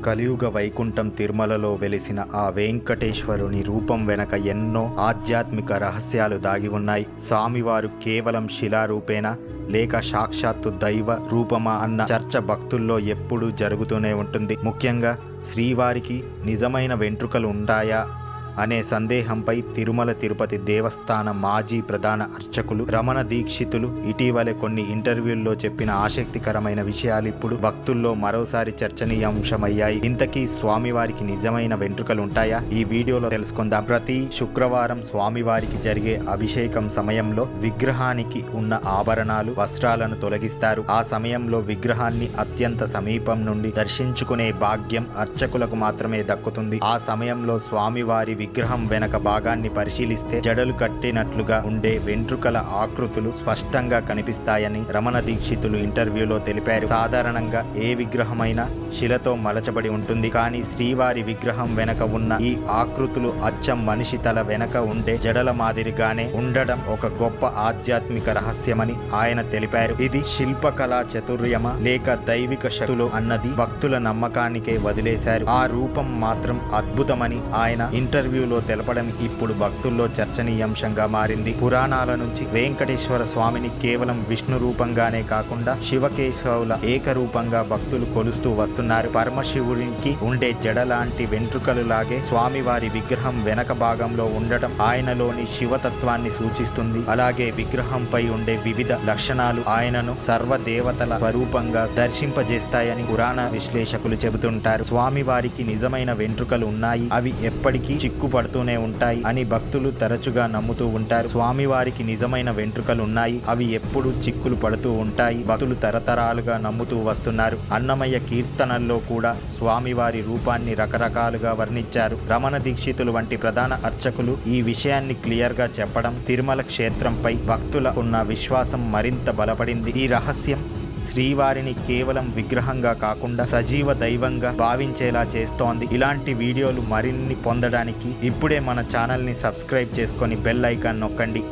కలియుగ వైకుంఠం తిరుమలలో వెలిసిన ఆ వెంకటేశ్వరుని రూపం వెనక ఎన్నో ఆధ్యాత్మిక రహస్యాలు దాగి ఉన్నాయి. స్వామివారు కేవలం శిలారూపేణ లేక సాక్షాత్తు దైవ రూపమా అన్న చర్చ భక్తుల్లో ఎప్పుడూ జరుగుతూనే ఉంటుంది. ముఖ్యంగా శ్రీవారికి నిజమైన వెంట్రుకలు ఉంటాయా అనే సందేహంపై తిరుమల తిరుపతి దేవస్థాన మాజీ ప్రధాన అర్చకులు రమణ దీక్షితులు ఇటీవలే కొన్ని ఇంటర్వ్యూల్లో చెప్పిన ఆసక్తికరమైన విషయాలు ఇప్పుడు భక్తుల్లో మరోసారి చర్చనీయాంశమయ్యాయి. ఇంతకీ స్వామివారికి నిజమైన వెంట్రుకలు ఉంటాయా? ఈ వీడియోలో తెలుసుకుందాం. ప్రతి శుక్రవారం స్వామివారికి జరిగే అభిషేకం సమయంలో విగ్రహానికి ఉన్న ఆభరణాలు, వస్త్రాలను తొలగిస్తారు. ఆ సమయంలో విగ్రహాన్ని అత్యంత సమీపం నుండి దర్శించుకునే భాగ్యం అర్చకులకు మాత్రమే దక్కుతుంది. ఆ సమయంలో స్వామివారి విగ్రహం వెనక భాగాన్ని పరిశీలిస్తే జడలు కట్టినట్లుగా ఉండే వెంట్రుకల ఆకృతులు స్పష్టంగా కనిపిస్తాయని రమణ దీక్షితులు ఇంటర్వ్యూలో తెలిపారు. సాధారణంగా ఏ విగ్రహమైనా శిలతో మలచబడి ఉంటుంది. కానీ శ్రీవారి విగ్రహం వెనక ఉన్న ఈ ఆకృతులు అచ్చం మనిషి తల వెనక ఉండే జడల మాదిరిగానే ఉండడం ఒక గొప్ప ఆధ్యాత్మిక రహస్యమని ఆయన తెలిపారు. ఇది శిల్పకళా చతుర్యమా లేక దైవిక శక్తులు అన్నది భక్తుల నమ్మకానికే వదిలేశారు. ఆ రూపం మాత్రం అద్భుతమని ఆయన ఇంటర్వ్యూలో తెలపడం ఇప్పుడు భక్తుల్లో చర్చనీయాంశంగా మారింది. పురాణాల నుంచి వెంకటేశ్వర స్వామిని కేవలం విష్ణు రూపంగానే కాకుండా శివకేశవుల ఏకరూపంగా భక్తులు కొలుస్తూ వస్తున్నారు. పరమశివునికి ఉండే జడ లాంటి వెంట్రుకలు లాగే స్వామివారి విగ్రహం వెనక భాగంలో ఉండటం ఆయనలోని శివతత్వాన్ని సూచిస్తుంది. అలాగే విగ్రహంపై ఉండే వివిధ లక్షణాలు ఆయనను సర్వదేవతల స్వరూపంగా దర్శింపజేస్తాయని పురాణ విశ్లేషకులు చెబుతుంటారు. స్వామివారికి నిజమైన వెంట్రుకలు ఉన్నాయి, అవి ఎప్పటికీ చిక్కుపడుతూనే ఉంటాయి అని భక్తులు తరచుగా నమ్ముతూ ఉంటారు. స్వామివారికి నిజమైన వెంట్రుకలు ఉన్నాయి, అవి ఎప్పుడు చిక్కులు పడుతూ ఉంటాయి. భక్తులు తరతరాలుగా నమ్ముతూ వస్తున్నారు. అన్నమయ్య కీర్తనల్లో కూడా స్వామివారి రూపాన్ని రకరకాలుగా వర్ణించారు. రమణ దీక్షితులు వంటి ప్రధాన అర్చకులు ఈ విషయాన్ని క్లియర్ గా చెప్పడం తిరుమల క్షేత్రంపై భక్తుల ఉన్న విశ్వాసం మరింత బలపడింది. ఈ రహస్యం శ్రీవారిని కేవలం విగ్రహంగా కాకుండా సజీవ దైవంగా భావించేలా చేస్తోంది. ఇలాంటి వీడియోలు మరిన్ని పొందడానికి ఇప్పుడే మన ఛానల్ని సబ్స్క్రైబ్ చేసుకొని బెల్ ఐకాన్ నొక్కండి.